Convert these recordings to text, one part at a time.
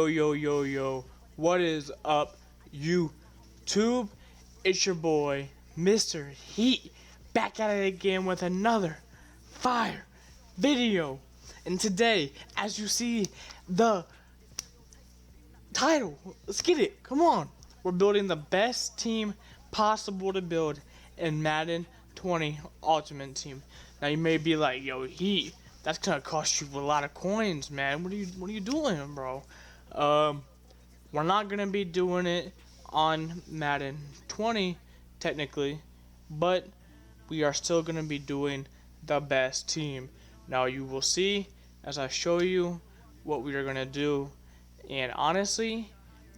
Yo, what is up, YouTube? It's your boy, Mr. Heat, back at it again with another fire video. And today, as you see the title, let's get it, come on. We're building the best team possible to build in Madden 20 Ultimate Team. Now you may be like, yo, Heat, that's gonna cost you a lot of coins, man. What are you doing, bro? We're not gonna be doing it on Madden 20 technically, but we are still gonna be doing the best team. Now you will see as I show you what we are gonna do, and honestly,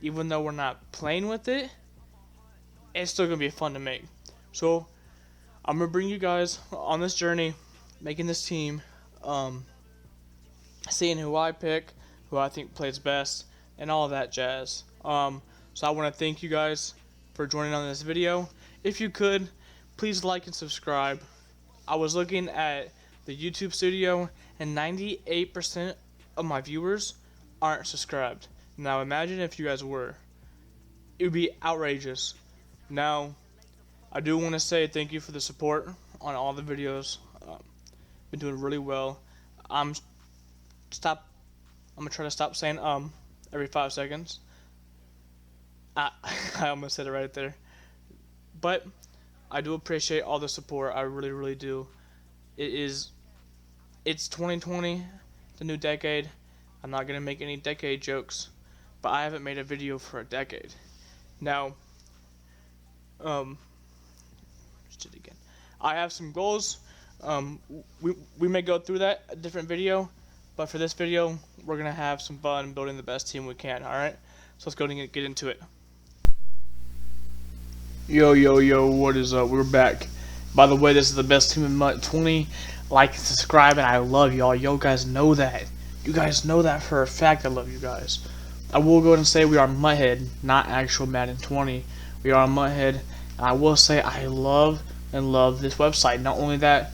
even though we're not playing with it, it's still gonna be fun to make. So I'm gonna bring you guys on this journey, making this team, seeing who I pick, who I think plays best, and all that jazz. So I want to thank you guys for joining on this video. If you could, please like and subscribe. I was looking at the YouTube studio, and 98% of my viewers aren't subscribed. Now imagine if you guys were. It would be outrageous. Now, I do want to say thank you for the support on all the videos. Been doing really well. I'm gonna try to stop saying every 5 seconds. I almost said it right there. But I do appreciate all the support. I really do. It's 2020, the new decade. I'm not gonna make any decade jokes, but I haven't made a video for a decade. Now, just did it again. I have some goals. We may go through that a different video, but for this video, we're gonna have some fun building the best team we can. All right, so let's go and get into it. Yo, what is up? We're back. By the way, this is the best team in Madden 20. Like and subscribe, and I love y'all. Yo guys know that. You guys know that for a fact. I love you guys. I will go ahead and say we are Mutthead, not actual Madden 20. We are Mutthead, and I will say I love this website. Not only that,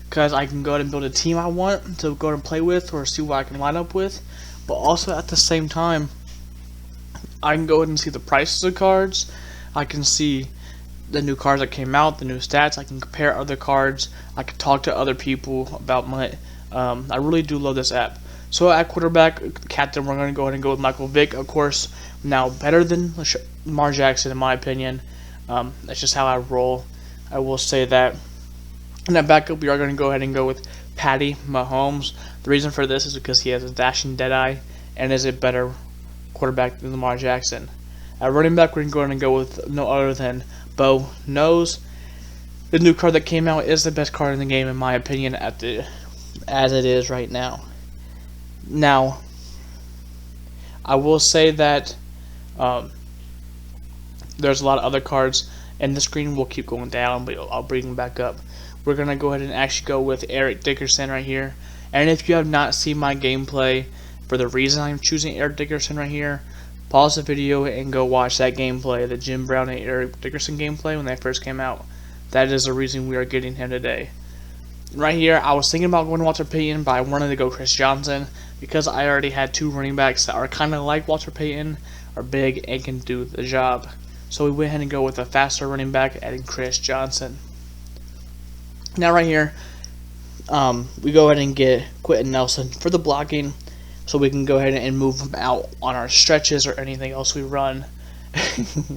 because I can go ahead and build a team I want to go ahead and play with or see what I can line up with, but also at the same time, I can go ahead and see the prices of cards. I can see the new cards that came out, the new stats. I can compare other cards. I can talk to other people about I really do love this app. So at quarterback, captain, we're going to go ahead and go with Michael Vick, of course. Now better than Lamar Jackson in my opinion. That's just how I roll. I will say that. And at backup, we are going to go ahead and go with Patty Mahomes. The reason for this is because he has a dashing deadeye and is a better quarterback than Lamar Jackson. At running back, we're going to go with no other than Bo Knows. The new card that came out is the best card in the game, in my opinion, as it is right now. Now, I will say that there's a lot of other cards, and the screen will keep going down, but I'll bring them back up. We're going to go ahead and actually go with Eric Dickerson right here. And if you have not seen my gameplay for the reason I'm choosing Eric Dickerson right here, pause the video and go watch that gameplay, the Jim Brown and Eric Dickerson gameplay when they first came out. That is the reason we are getting him today. Right here, I was thinking about going to Walter Payton, but I wanted to go Chris Johnson because I already had two running backs that are kind of like Walter Payton, are big and can do the job. So we went ahead and go with a faster running back, adding Chris Johnson. Now right here, we go ahead and get Quentin Nelson for the blocking, so we can go ahead and move him out on our stretches or anything else we run. You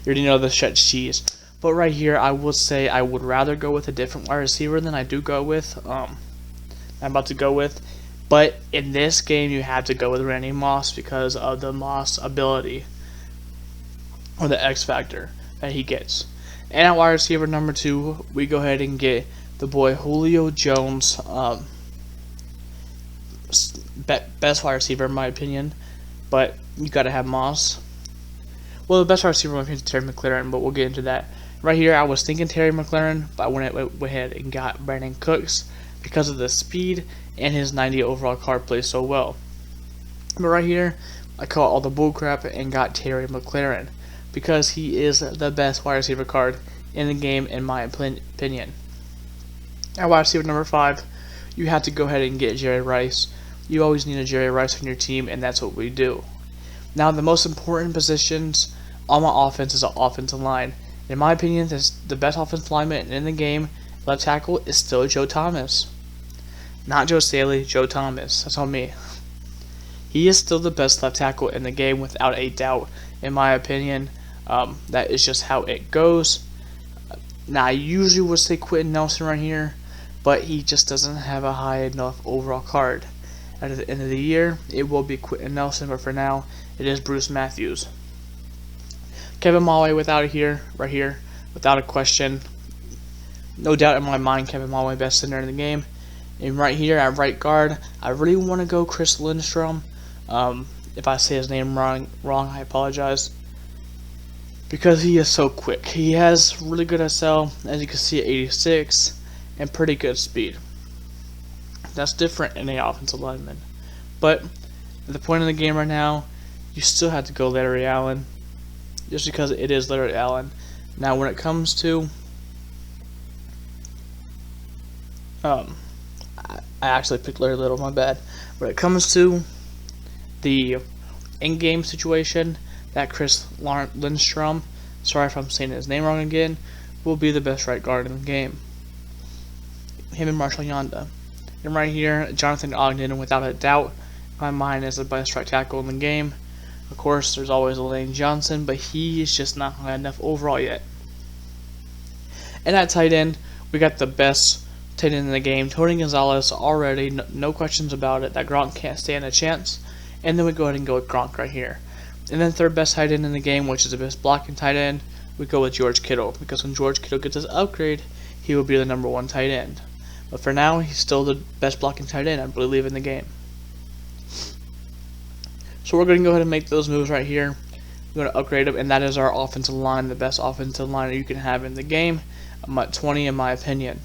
already know the stretch cheese. But right here, I would say I would rather go with a different wide receiver than I do go with. I'm about to go with. But in this game, you have to go with Randy Moss because of the Moss ability, or the X factor that he gets. And at wide receiver number 2, we go ahead and get the boy Julio Jones, best wide receiver in my opinion, but you gotta have Moss. Well, the best wide receiver in my opinion is Terry McLaurin, but we'll get into that. Right here, I was thinking Terry McLaurin, but I went ahead and got Brandon Cooks because of the speed and his 90 overall card plays so well. But right here, I caught all the bullcrap and got Terry McLaurin because he is the best wide receiver card in the game in my opinion. At wide receiver number 5, you have to go ahead and get Jerry Rice. You always need a Jerry Rice on your team, and that's what we do. Now, the most important positions on my offense is the offensive line. In my opinion, the best offensive lineman in the game, left tackle, is still Joe Thomas. Not Joe Staley, Joe Thomas. That's on me. He is still the best left tackle in the game without a doubt, in my opinion. That is just how it goes. Now, I usually would say Quentin Nelson right here, but he just doesn't have a high enough overall card. At the end of the year, it will be Quentin Nelson, but for now, it is Bruce Matthews. Kevin Mulway right here, without a question. No doubt in my mind, Kevin Mulway, best center in the game. And right here at right guard, I really want to go Chris Lindstrom. If I say his name wrong, I apologize. Because he is so quick. He has really good SL, as you can see, at 86, and pretty good speed. That's different in an offensive lineman. But at the point in the game right now, you still have to go Larry Allen, just because it is Larry Allen. Now, when it comes to I actually picked Larry Little, my bad. When it comes to the in-game situation, that Chris Lindstrom, sorry if I'm saying his name wrong again, will be the best right guard in the game. Him and Marshall Yanda. And right here, Jonathan Ogden, without a doubt, in my mind, is the best right tackle in the game. Of course, there's always Lane Johnson, but he is just not high enough overall yet. And at tight end, we got the best tight end in the game, Tony Gonzalez, already, no questions about it, that Gronk can't stand a chance. And then we go ahead and go with Gronk right here. And then third best tight end in the game, which is the best blocking tight end, we go with George Kittle, because when George Kittle gets his upgrade, he will be the #1 tight end. But for now, he's still the best blocking tight end, I believe, in the game. So we're going to go ahead and make those moves right here. We're going to upgrade him, and that is our offensive line, the best offensive line you can have in the game. I'm at 20 in my opinion.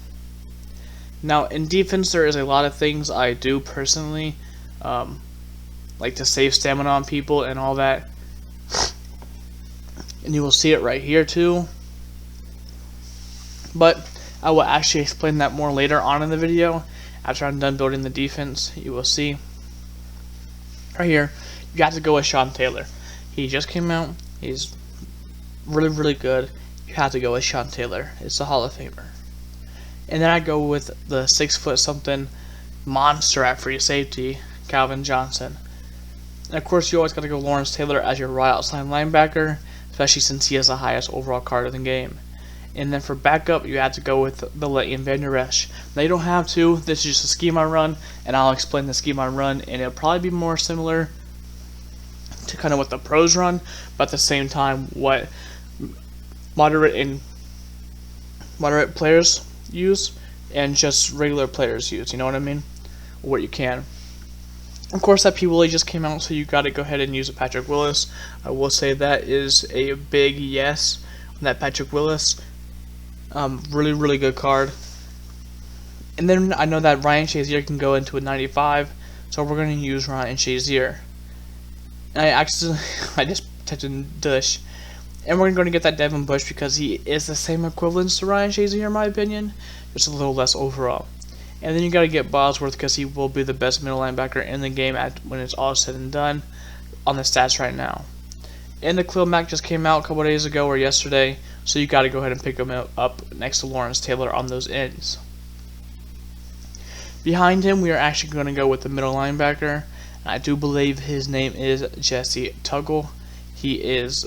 Now, in defense, there is a lot of things I do personally, like to save stamina on people and all that. And you will see it right here too. But I will actually explain that more later on in the video. After I'm done building the defense, you will see. Right here, you got to go with Sean Taylor. He just came out. He's really, really good. You have to go with Sean Taylor. It's a Hall of Famer. And then I go with the 6'something monster at free safety, Calvin Johnson. And of course, you always got to go Lawrence Taylor as your right outside linebacker, especially since he has the highest overall card in the game. And then for backup, you have to go with the Leighton Vander Esch. Now, you don't have to. This is just a scheme I run, and I'll explain the scheme I run, and it'll probably be more similar to kind of what the pros run, but at the same time, what moderate players use and just regular players use. You know what I mean? What you can. Of course, that P. Willie just came out, so you got to go ahead and use a Patrick Willis. I will say that is a big yes on that Patrick Willis. Really, really good card. And then I know that Ryan Shazier can go into a 95, so we're going to use Ryan Shazier. And I just typed in Dush. And we're going to get that Devin Bush because he is the same equivalence to Ryan Shazier in my opinion, just a little less overall. And then you got to get Bosworth because he will be the best middle linebacker in the game when it's all said and done on the stats right now. And the Khalil Mack just came out a couple days ago or yesterday, so you got to go ahead and pick him up next to Lawrence Taylor on those ends. Behind him, we are actually going to go with the middle linebacker. I do believe his name is Jesse Tuggle. He is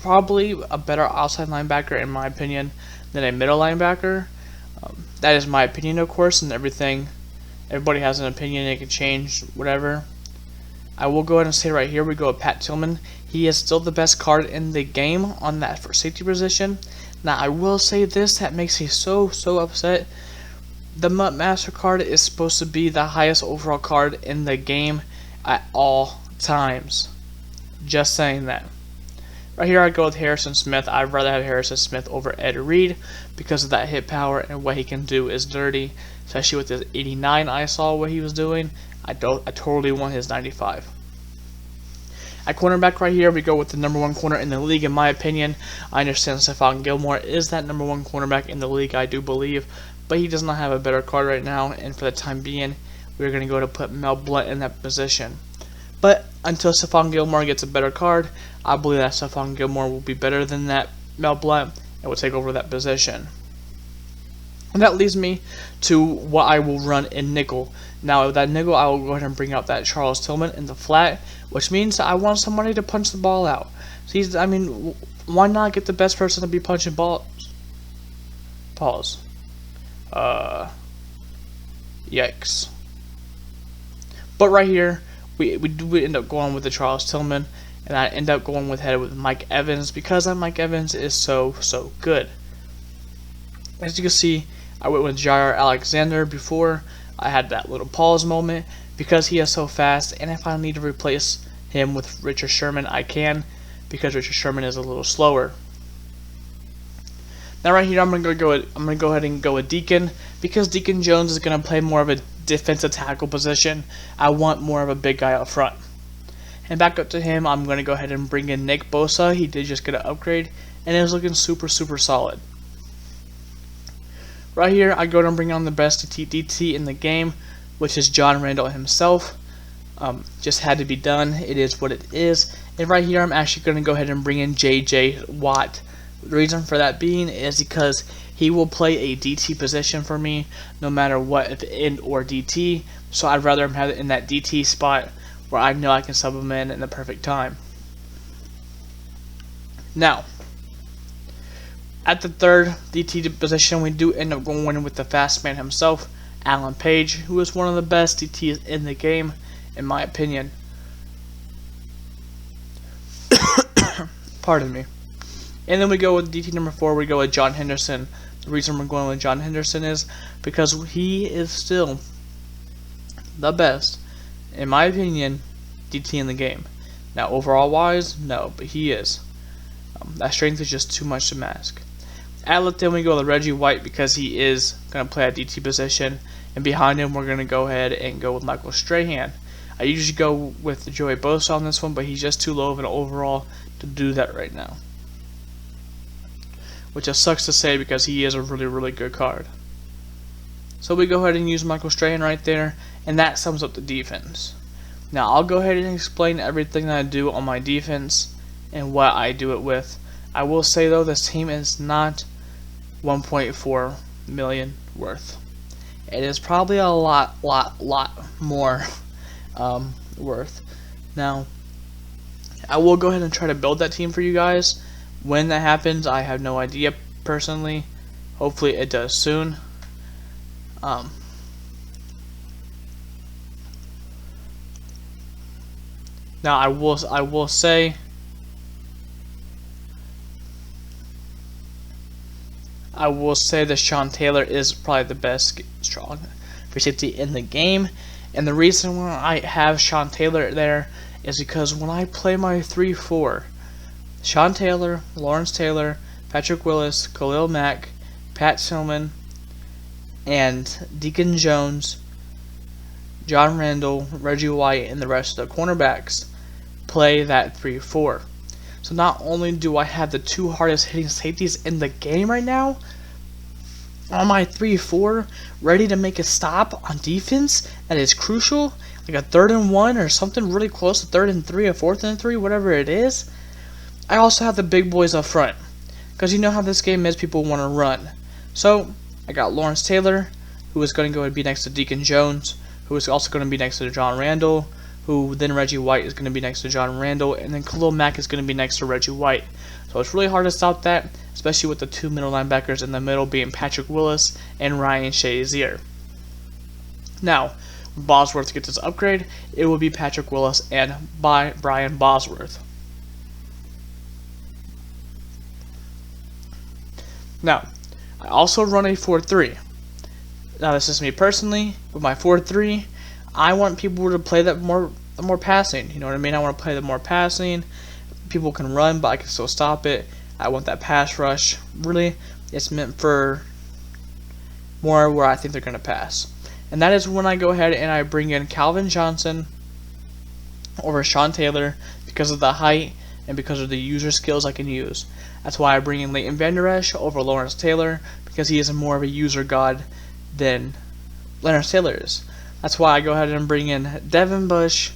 probably a better outside linebacker in my opinion than a middle linebacker. That is my opinion, of course, and everything. Everybody has an opinion, it can change, whatever. I will go ahead and say right here, we go with Pat Tillman. He is still the best card in the game on that for safety position. Now, I will say this, that makes me so upset. The MUT Master card is supposed to be the highest overall card in the game at all times. Just saying that. Right here I go with Harrison Smith. I'd rather have Harrison Smith over Ed Reed because of that hit power and what he can do is dirty. Especially with his 89 I saw what he was doing. I totally want his 95. At cornerback right here, we go with the #1 corner in the league, in my opinion. I understand Stephon Gilmore is that #1 cornerback in the league, I do believe. But he does not have a better card right now, and for the time being, we're going to go to put Mel Blount in that position. But until Stephon Gilmore gets a better card. I believe that Stephon Gilmore will be better than that Mel Blount and will take over that position. And that leads me to what I will run in nickel. Now, with that nickel, I will go ahead and bring out that Charles Tillman in the flat, which means I want somebody to punch the ball out. See, I mean, why not get the best person to be punching balls? Pause. Yikes. But right here, we end up going with the Charles Tillman, and I end up going with Mike Evans because that Mike Evans is so good. As you can see, I went with Jair Alexander before. I had that little pause moment because he is so fast, and if I need to replace him with Richard Sherman, I can, because Richard Sherman is a little slower. Now right here, I'm gonna go ahead and go with Deacon because Deacon Jones is gonna play more of a defensive tackle position. I want more of a big guy up front. And back up to him, I'm gonna go ahead and bring in Nick Bosa. He did just get an upgrade, and it was looking super solid. Right here, I go ahead and bring on the best DT in the game, which is John Randall himself. Just had to be done. It is what it is. And right here, I'm actually going to go ahead and bring in J.J. Watt. The reason for that being is because he will play a DT position for me, no matter what, if end or DT. So I'd rather him have it in that DT spot where I know I can sub him in the perfect time. Now, at the third DT position, we do end up going with the fast man himself, Alan Page, who is one of the best DTs in the game, in my opinion. Pardon me. And then we go with DT number 4, we go with John Henderson. The reason we're going with John Henderson is because he is still the best, in my opinion, DT in the game. Now, overall wise, no, but he is. That strength is just too much to mask. At left, then we go with Reggie White because he is going to play a DT position. And behind him, we're going to go ahead and go with Michael Strahan. I usually go with Joey Bosa on this one, but he's just too low of an overall to do that right now. Which just sucks to say because he is a really good card. So we go ahead and use Michael Strahan right there, and that sums up the defense. Now, I'll go ahead and explain everything that I do on my defense and what I do it with. I will say, though, this team is not 1.4 million worth. It is probably a lot more worth. Now, I will go ahead and try to build that team for you guys. When that happens, I have no idea personally. Hopefully it does soon. Now I will say that Sean Taylor is probably the best strong free safety in the game, and the reason why I have Sean Taylor there is because when I play my 3-4, Sean Taylor, Lawrence Taylor, Patrick Willis, Khalil Mack, Pat Tillman, and Deacon Jones, John Randall, Reggie White, and the rest of the cornerbacks play that 3-4. So not only do I have the two hardest hitting safeties in the game right now on my 3-4, ready to make a stop on defense that is crucial, like a 3rd and 1 or something really close to 3rd and 3 or 4th and 3, whatever it is. I also have the big boys up front, because you know how this game is, people want to run. So I got Lawrence Taylor, who is going to go and be next to Deacon Jones, who is also going to be next to John Randall, who then Reggie White is going to be next to John Randall, and then Khalil Mack is going to be next to Reggie White. So it's really hard to stop that, especially with the two middle linebackers in the middle being Patrick Willis and Ryan Shazier. Now, when Bosworth gets his upgrade, it will be Patrick Willis and Brian Bosworth. Now, I also run a 4-3. Now, this is me personally. With my 4-3, I want people to play that more passing. You know what I mean? I want to play the more passing. People can run, but I can still stop it. I want that pass rush. Really, it's meant for more where I think they're going to pass. And that is when I go ahead and I bring in Calvin Johnson over Sean Taylor because of the height and because of the user skills I can use. That's why I bring in Leighton Vander Esch over Lawrence Taylor, because he is more of a user god than Lawrence Taylor is. That's why I go ahead and bring in Devin Bush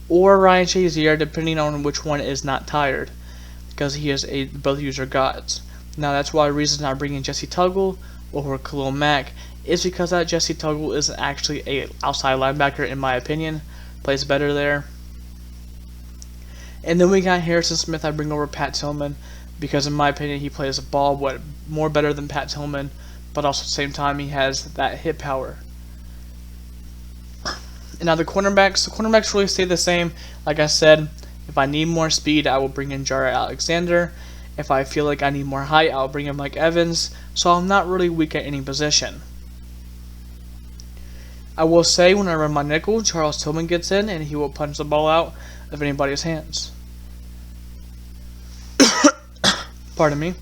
or Ryan Shazier, depending on which one is not tired, because he is both user gods. Now that's why the reason I'm bringing Jesse Tuggle over Khalil Mack is because that Jesse Tuggle is actually a outside linebacker in my opinion, plays better there. And then we got Harrison Smith. I bring over Pat Tillman because in my opinion he plays the ball more better than Pat Tillman, but also at the same time he has that hit power. And now the cornerbacks really stay the same. Like I said, if I need more speed, I will bring in Jaire Alexander. If I feel like I need more height, I'll bring in Mike Evans. So I'm not really weak at any position. I will say when I run my nickel, Charles Tillman gets in and he will punch the ball out of anybody's hands. Pardon me.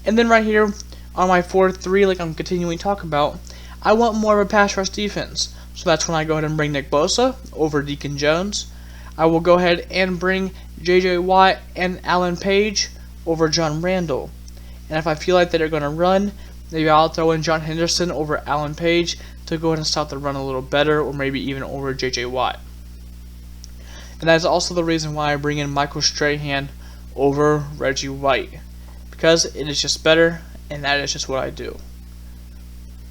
And then right here on my 4-3, like I'm continuing to talk about, I want more of a pass rush defense. So that's when I go ahead and bring Nick Bosa over Deacon Jones. I will go ahead and bring J.J. Watt and Alan Page over John Randall. And if I feel like they're going to run, maybe I'll throw in John Henderson over Alan Page to go ahead and stop the run a little better, or maybe even over J.J. Watt. And that is also the reason why I bring in Michael Strahan over Reggie White, because it is just better, and that is just what I do.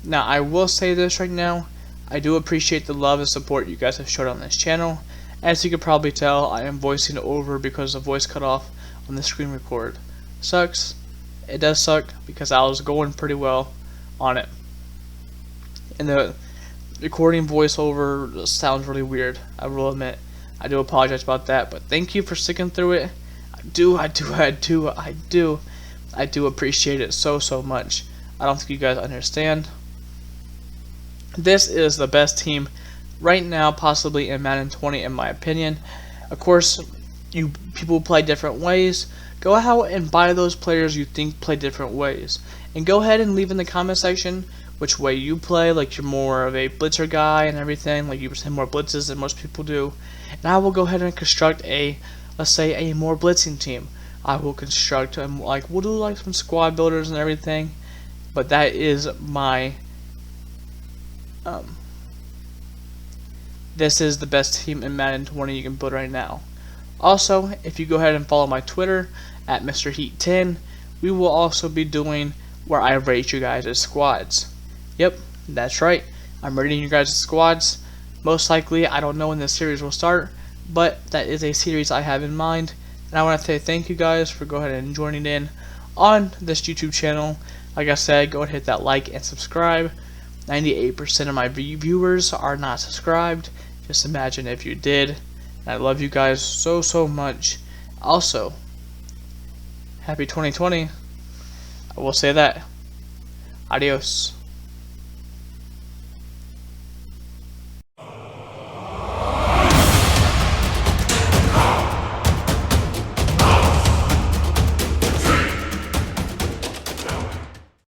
Now, I will say this right now. I do appreciate the love and support you guys have showed on this channel. As you can probably tell, I am voicing over because the voice cut off on the screen record. Sucks. It does suck because I was going pretty well on it. And the recording voiceover sounds really weird. I will admit. I do apologize about that, but thank you for sticking through it. I do appreciate it so much. I don't think you guys understand. This is the best team right now, possibly in Madden 20, in my opinion. Of course, people play different ways. Go out and buy those players you think play different ways, and go ahead and leave in the comment section which way you play. Like you're more of a blitzer guy and everything. Like you send more blitzes than most people do, and I will go ahead and construct let's say a more blitzing team. I will construct we'll do like some squad builders and everything, but that is my this is the best team in Madden 20 you can build right now. Also, if you go ahead and follow my Twitter at Mr. Heat 10, we will also be doing where I rate you guys as squads. Yep, that's right. I'm rating you guys as squads. Most likely, I don't know when this series will start, but that is a series I have in mind. And I want to say thank you guys for going ahead and joining in on this YouTube channel. Like I said, go ahead and hit that like and subscribe. 98% of my viewers are not subscribed. Just imagine if you did. And I love you guys so much. Also, happy 2020. I will say that. Adios.